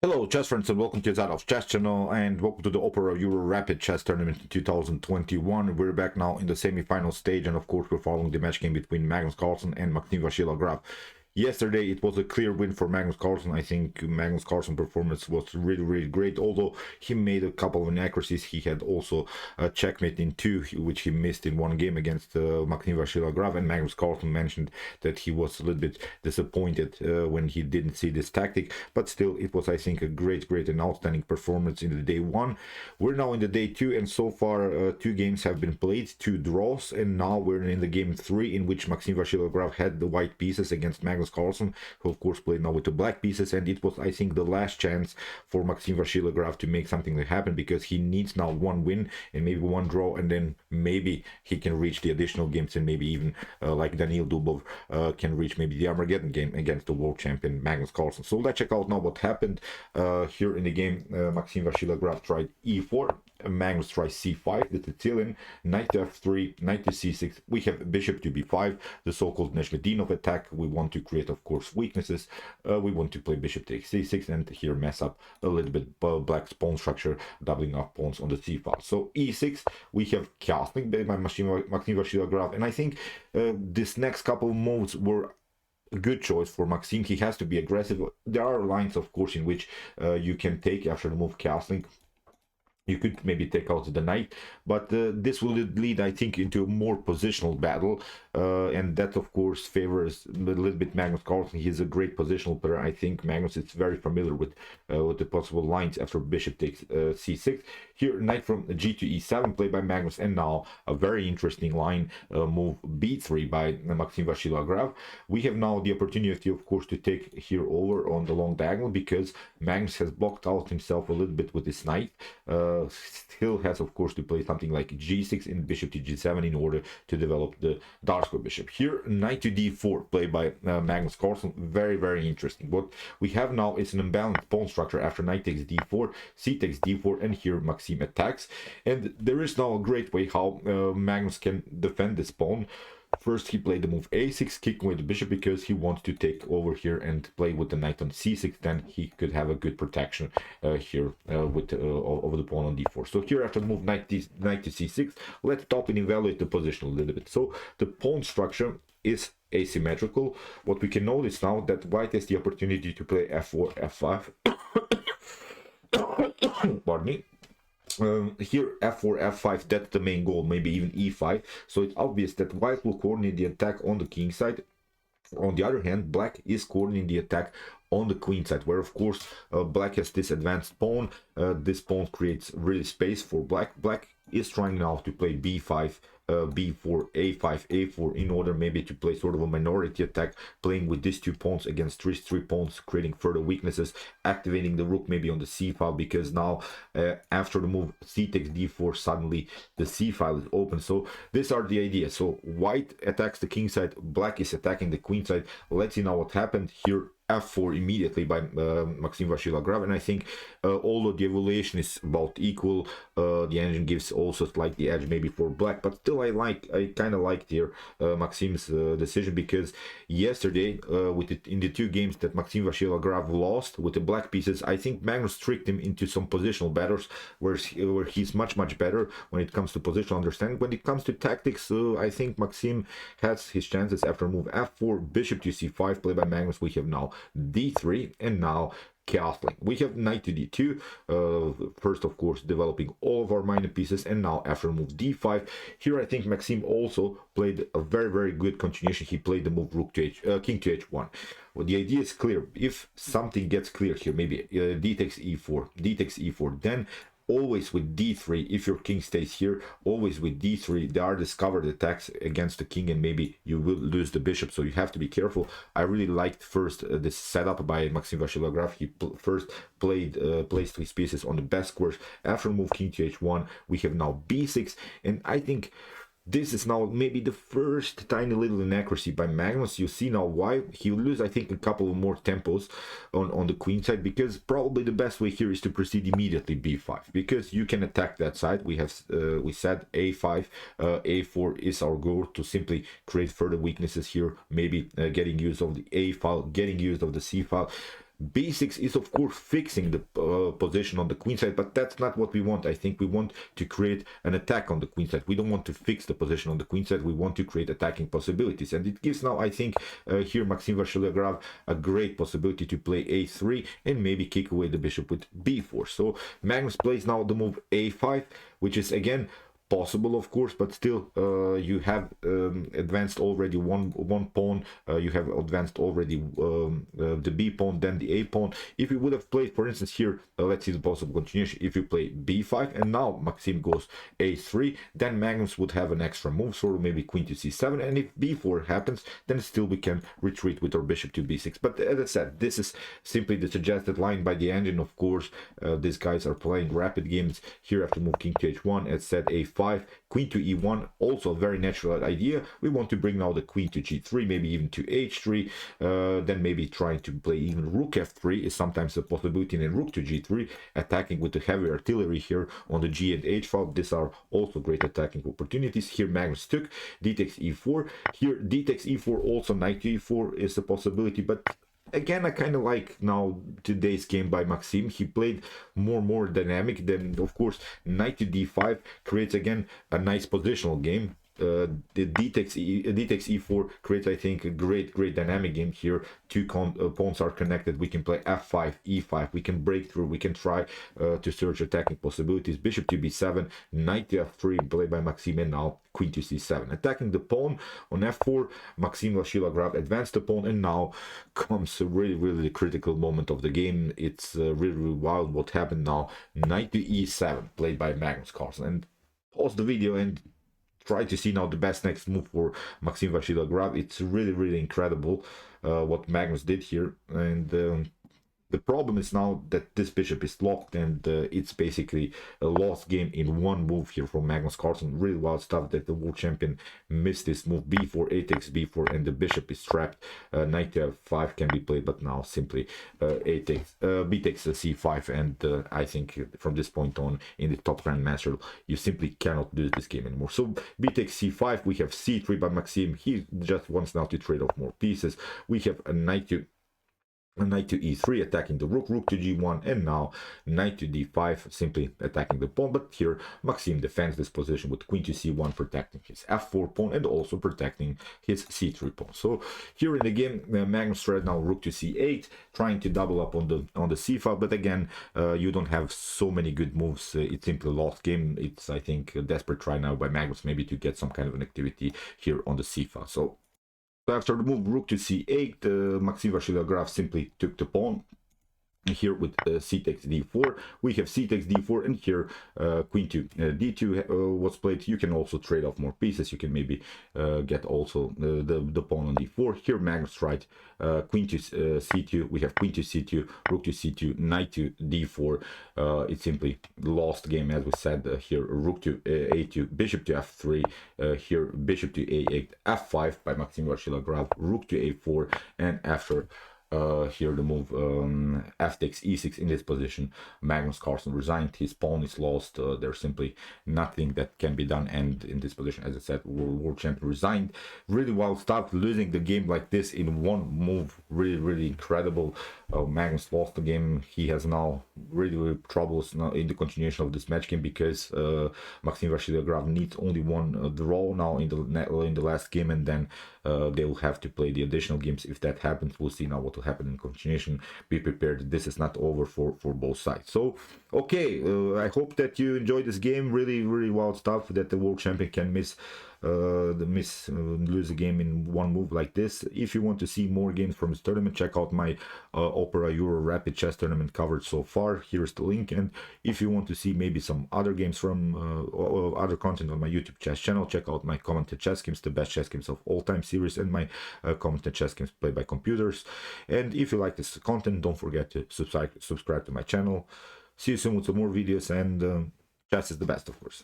Hello, chess friends, and welcome to Zadov's Chess Channel, and welcome to the Opera Euro Rapid Chess Tournament in 2021. We're back now in the semi-final stage, and of course, we're following the match game between Magnus Carlsen and Maxime Vachier-Lagrave. Yesterday, it was a clear win for Magnus Carlsen. I think Magnus Carlsen's performance was really great. Although he made a couple of inaccuracies, he had also a checkmate in two, which he missed in one game against Maxime Vachier-Lagrave. And Magnus Carlsen mentioned that he was a little bit disappointed when he didn't see this tactic. But still, it was, I think, a great and outstanding performance in the day one. We're now in the day two, and so far, two games have been played, two draws, and now we're in the game three, in which Maxime Vachier-Lagrave had the white pieces against Magnus Carlsen, who of course played now with the black pieces, and it was, I think, the last chance for Maxime Vachier-Lagrave to make something that happen, because he needs now one win and maybe one draw, and then maybe he can reach the additional games, and maybe even like Daniil Dubov can reach maybe the Armageddon game against the world champion Magnus Carlsen. So let's check out now what happened here in the game. Maxime Vachier-Lagrave tried e4, Magnus tries c5, the Sicilian, knight to f3, knight to c6. We have bishop to b5, the so-called Neshmedinov attack. We want to create, of course, weaknesses. We want to play bishop takes c6, and here mess up a little bit black's pawn structure, doubling up pawns on the c file. So e6, we have castling by Maxime Vachier-Lagrave, and I think this next couple of moves were a good choice for Maxime. He has to be aggressive. There are lines, of course, in which you can take after the move castling. You could maybe take out the knight, but this will lead, I think, into a more positional battle, and that, of course, favors a little bit Magnus Carlsen. He's a great positional player. I think Magnus is very familiar with the possible lines after bishop takes c6. Here, knight from g to e7, played by Magnus, and now a very interesting line, move b3 by Maxime Vachier-Lagrave. We have now the opportunity, of course, to take here over on the long diagonal, because Magnus has blocked out himself a little bit with his knight. Still has, of course, to play something like g6 and bishop to g7 in order to develop the dark square bishop. Here, knight to d4, played by Magnus Carlsen. Very interesting. What we have now is an imbalanced pawn structure after knight takes d4, c takes d4, and here Maxime attacks. And there is now a great way how Magnus can defend this pawn. First, he played the move a6, kicking away the bishop, because he wants to take over here and play with the knight on c6. Then he could have a good protection here with over the pawn on d4. So here, after the move knight to c6, let's stop and evaluate the position a little bit. So the pawn structure is asymmetrical. What we can notice now that white has the opportunity to play f4, f5. Pardon me. Here f4, f5, that's the main goal, maybe even e5. So it's obvious that white will coordinate the attack on the king side. On the other hand, black is coordinating the attack on the queen side, where of course black has this advanced pawn. This pawn creates really space for black. Black is trying now to play b5, b4, a5, a4 in order maybe to play sort of a minority attack, playing with these two pawns against three pawns, creating further weaknesses, activating the rook maybe on the c file, because now after the move c takes d4, suddenly the c file is open. So these are the ideas. So white attacks the king side, black is attacking the queen side. Let's see now what happened here. f4 immediately by Maxime Vachier-Lagrave, and I think although the evaluation is about equal, the engine gives also slightly edge maybe for black, but still I kind of liked here Maxime's decision, because yesterday in the two games that Maxime Vachier-Lagrave lost with the black pieces, I think Magnus tricked him into some positional battles where he's much better when it comes to positional understanding. When it comes to tactics, I think Maxime has his chances after move f4, bishop to c5, played by Magnus. We have now d3, and now castling. We have knight to d2, first of course developing all of our minor pieces, and now after move d5, here I think Maxime also played a very good continuation. He played the move rook to king to h1. Well, the idea is clear. If something gets clear here, maybe d takes e4, then always with d3, if your king stays here, always with d3, there are discovered attacks against the king, and maybe you will lose the bishop, so you have to be careful. I really liked first this setup by Maxime Vachier-Lagrave. He first placed his pieces on the best squares. After move king to h1, we have now b6, and I think this is now maybe the first tiny little inaccuracy by Magnus. You see now why he will lose, I think, a couple of more tempos on the queen side, because probably the best way here is to proceed immediately b5, because you can attack that side. We said a5, a4 is our goal, to simply create further weaknesses here, maybe getting use of the a file, getting use of the c file. b6 is of course fixing the position on the queen side, but that's not what we want. I think we want to create an attack on the queen side. We don't want to fix the position on the queen side. We want to create attacking possibilities, and it gives now, I think, here Maxime Vachier-Lagrave a great possibility to play a3 and maybe kick away the bishop with b4. So Magnus plays now the move a5, which is again possible, of course, but still you have advanced already one pawn. You have advanced already the b pawn, then the a pawn. If you would have played, for instance, here, let's see the possible continuation. If you play b5 and now Maxime goes a3, then Magnus would have an extra move, so maybe queen to c7, and if b4 happens, then still we can retreat with our bishop to b6. But as I said, this is simply the suggested line by the engine. Of course, these guys are playing rapid games here. After move king to h1, as said, a5, queen to e1, also a very natural idea. We want to bring now the queen to g3, maybe even to h3, then maybe trying to play even rook f3 is sometimes a possibility, and then rook to g3, attacking with the heavy artillery here on the g and h file. These are also great attacking opportunities. Here Magnus took d takes e4, here d takes e4, also knight to e4 is a possibility, but again, I kind of like now today's game by Maxime. He played more dynamic. Then, of course, knight to d5 creates again a nice positional game. The d takes e4 creates, I think, a great dynamic game here. Two pawns are connected. We can play f5, e5. We can break through. We can try to search attacking possibilities. Bishop to b7, knight to f3 played by Maxime, and now queen to c7. Attacking the pawn on f4, Maxime Vachier-Lagrave advanced the pawn, and now comes a really critical moment of the game. It's really wild what happened now. Knight to e7 played by Magnus Carlsen. And pause the video and try to see now the best next move for Maxime Vachier-Lagrave. It's really incredible what Magnus did here, and the problem is now that this bishop is locked, and it's basically a lost game in one move here from Magnus Carlsen. Really wild stuff that the world champion missed this move. b4, a takes b4, and the bishop is trapped. Knight to f5 can be played, but now simply b takes c5, and I think from this point on in the top grandmaster you simply cannot do this game anymore. So b takes c5, we have c3 by Maxime. He just wants now to trade off more pieces. We have a knight to e3 attacking the rook to g1, and now knight to d5 simply attacking the pawn. But here Maxime defends this position with queen to c1, protecting his f4 pawn and also protecting his c3 pawn. So here in the game, Magnus tried now rook to c8, trying to double up on the c file, but again you don't have so many good moves. It's simply a lost game. It's, I think, a desperate try now by Magnus maybe to get some kind of an activity here on the c file. So after the move rook to c8, Maxime Vachier-Lagrave simply took the pawn. Here with c takes d4, we have c takes d4, and here queen to d2 was played. You can also trade off more pieces. You can maybe get also the pawn on d4. Here Magnus tried queen to c2. We have queen to c2, rook to c2, knight to d4. It's simply lost game, as we said. Here rook to a2, bishop to f3. Here bishop to a8, f5 by Maxime Vachier-Lagrave, rook to a4, and after here the move f takes e6 in this position, Magnus Carlsen resigned. His pawn is lost. There's simply nothing that can be done, and in this position, as I said, world champion resigned. Really wild stuff. Losing the game like this in one move, really incredible. Magnus lost the game. He has now really troubles now in the continuation of this match game, because Maxime Vachier-Lagrave needs only one draw now in the last game, and then they will have to play the additional games. If that happens, we'll see now what will happen in continuation. Be prepared. This is not over for both sides. So okay, I hope that you enjoyed this game. Really wild stuff that the world champion can lose a game in one move like this. If you want to see more games from this tournament, check out my Opera Euro Rapid Chess Tournament covered so far. Here's the link. And if you want to see maybe some other games from other content on my YouTube chess channel, check out my commented chess games, the best chess games of all time series, and my commented chess games played by computers. And if you like this content, don't forget to subscribe to my channel. See you soon with some more videos, and chess is the best, of course.